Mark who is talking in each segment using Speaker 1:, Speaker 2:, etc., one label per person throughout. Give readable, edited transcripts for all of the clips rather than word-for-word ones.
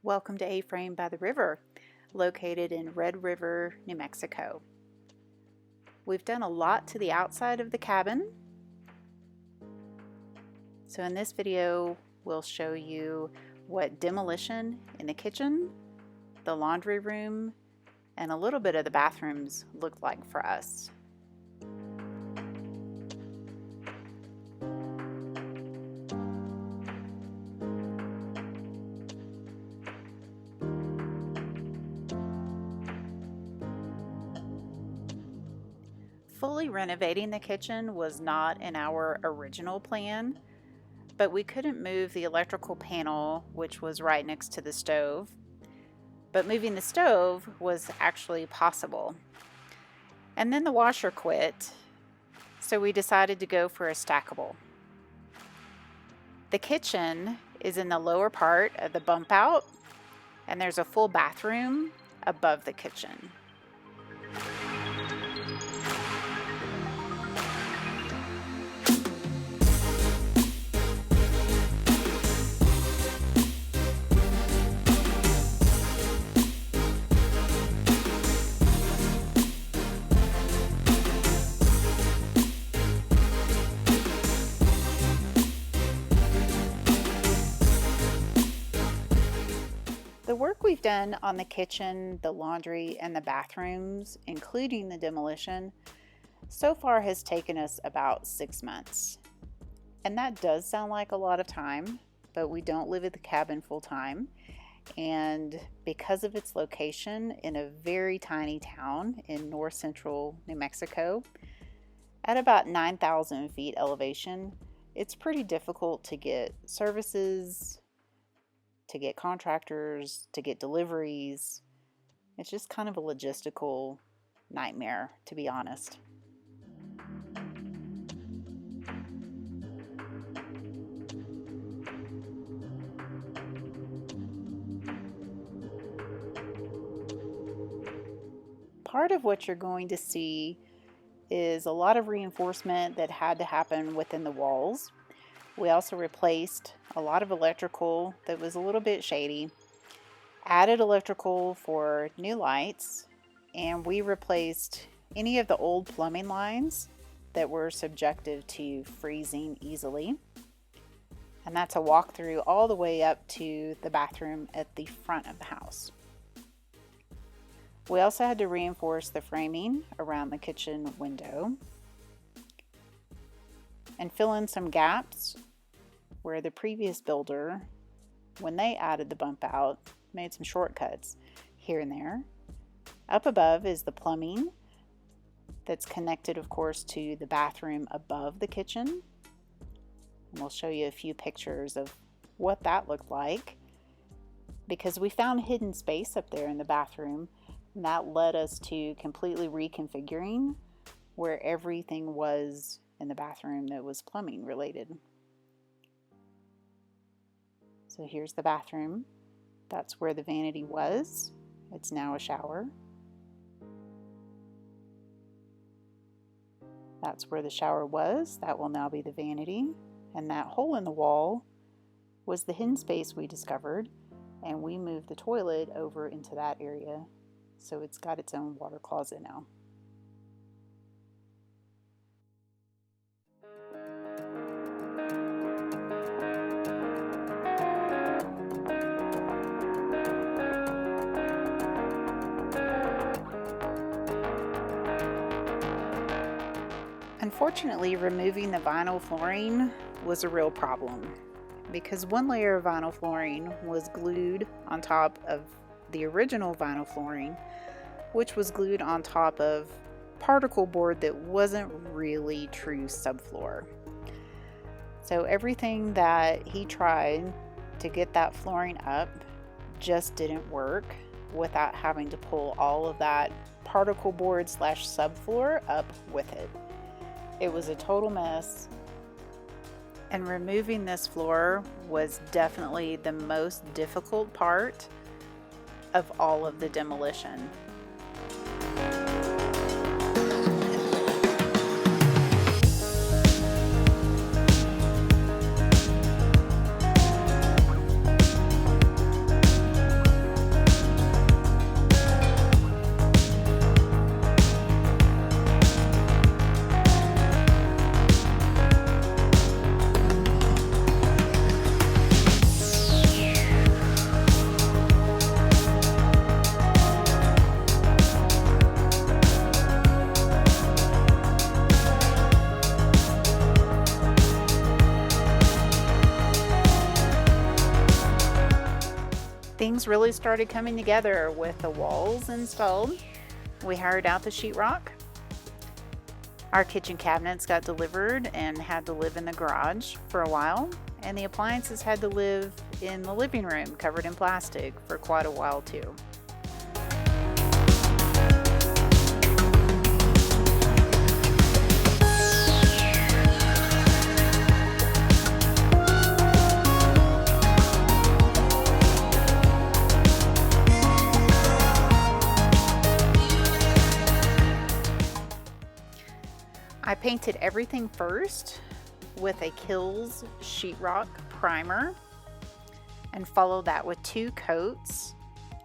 Speaker 1: Welcome to A-Frame by the River, located in Red River, New Mexico. We've done a lot to the outside of the cabin. So in this video, we'll show you what demolition in the kitchen, the laundry room, and a little bit of the bathrooms looked like for us. Fully renovating the kitchen was not in our original plan, but we couldn't move the electrical panel, which was right next to the stove. But moving the stove was actually possible. And then the washer quit, so we decided to go for a stackable. The kitchen is in the lower part of the bump out, and there's a full bathroom above the kitchen. The work we've done on the kitchen, the laundry, and the bathrooms, including the demolition, so far has taken us about 6 months. And that does sound like a lot of time, but we don't live at the cabin full time. And because of its location in a very tiny town in north central New Mexico, at about 9,000 feet elevation, it's pretty difficult to get services, to get contractors, to get deliveries. It's just kind of a logistical nightmare, to be honest. Part of what you're going to see is a lot of reinforcement that had to happen within the walls. We also replaced a lot of electrical that was a little bit shady, added electrical for new lights, and we replaced any of the old plumbing lines that were subjective to freezing easily. And that's a walkthrough all the way up to the bathroom at the front of the house. We also had to reinforce the framing around the kitchen window and fill in some gaps where the previous builder, when they added the bump out, made some shortcuts here and there. Up above is the plumbing that's connected, of course, to the bathroom above the kitchen. And we'll show you a few pictures of what that looked like, because we found hidden space up there in the bathroom, and that led us to completely reconfiguring where everything was in the bathroom that was plumbing related. So here's the bathroom. That's where the vanity was. It's now a shower. That's where the shower was. That will now be the vanity. And that hole in the wall was the hidden space we discovered, and we moved the toilet over into that area. So it's got its own water closet now. Unfortunately, removing the vinyl flooring was a real problem, because one layer of vinyl flooring was glued on top of the original vinyl flooring, which was glued on top of particle board that wasn't really true subfloor. So everything that he tried to get that flooring up just didn't work without having to pull all of that particle board / subfloor up with it. It was a total mess, and removing this floor was definitely the most difficult part of all of the demolition. Things really started coming together with the walls installed. We hired out the sheetrock. Our kitchen cabinets got delivered and had to live in the garage for a while, and the appliances had to live in the living room covered in plastic for quite a while too. I painted everything first with a Kills sheetrock primer and followed that with 2 coats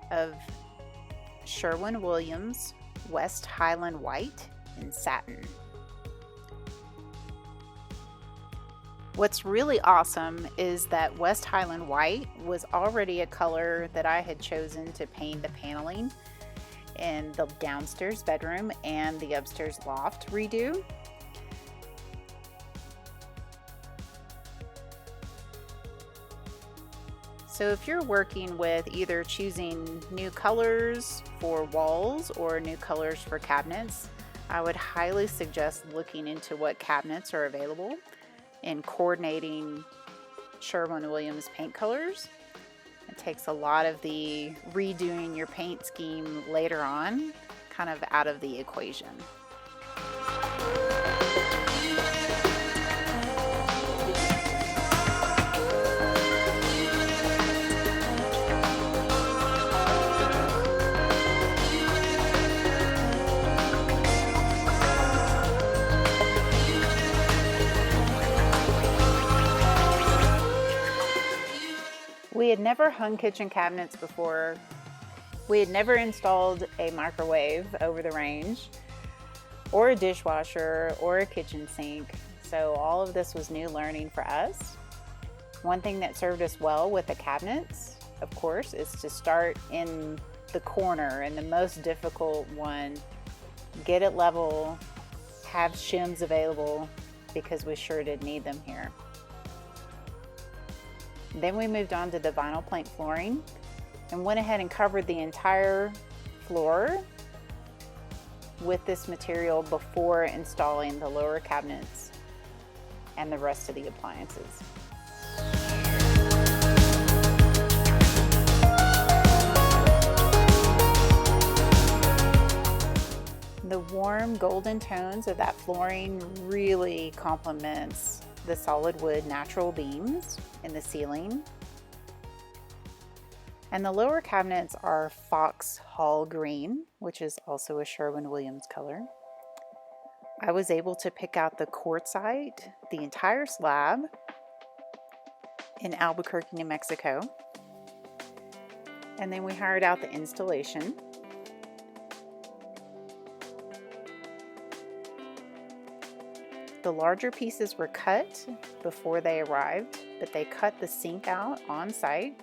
Speaker 1: of Sherwin-Williams West Highland White in satin. What's really awesome is that West Highland White was already a color that I had chosen to paint the paneling in the downstairs bedroom and the upstairs loft redo. So if you're working with either choosing new colors for walls or new colors for cabinets, I would highly suggest looking into what cabinets are available and coordinating Sherwin-Williams paint colors. It takes a lot of the redoing your paint scheme later on kind of out of the equation. We had never hung kitchen cabinets before. We had never installed a microwave over the range, or a dishwasher, or a kitchen sink. So all of this was new learning for us. One thing that served us well with the cabinets, of course, is to start in the corner and the most difficult one. Get it level, have shims available, because we sure did need them here. Then we moved on to the vinyl plank flooring and went ahead and covered the entire floor with this material before installing the lower cabinets and the rest of the appliances. The warm golden tones of that flooring really complements the solid wood natural beams in the ceiling. And the lower cabinets are Fox Hall Green, which is also a Sherwin-Williams color. I was able to pick out the quartzite, the entire slab, in Albuquerque, New Mexico. And then we hired out the installation. The larger pieces were cut before they arrived, but they cut the sink out on site.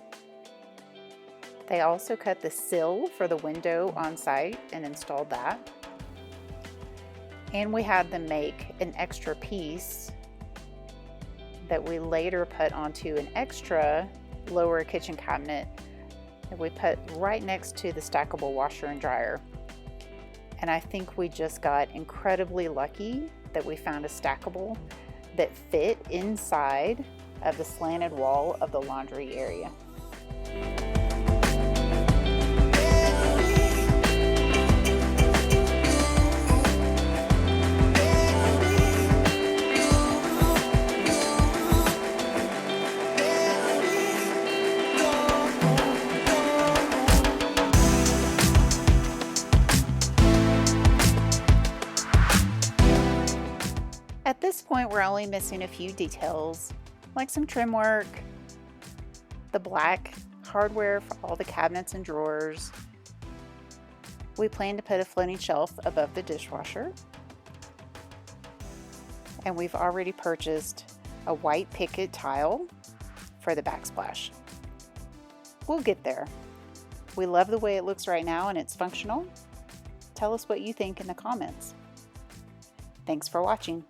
Speaker 1: They also cut the sill for the window on site and installed that. And we had them make an extra piece that we later put onto an extra lower kitchen cabinet that we put right next to the stackable washer and dryer. And I think we just got incredibly lucky that we found a stackable that fit inside of the slanted wall of the laundry area. At this point, we're only missing a few details, like some trim work, the black hardware for all the cabinets and drawers. We plan to put a floating shelf above the dishwasher. And we've already purchased a white picket tile for the backsplash. We'll get there. We love the way it looks right now and it's functional. Tell us what you think in the comments. Thanks for watching.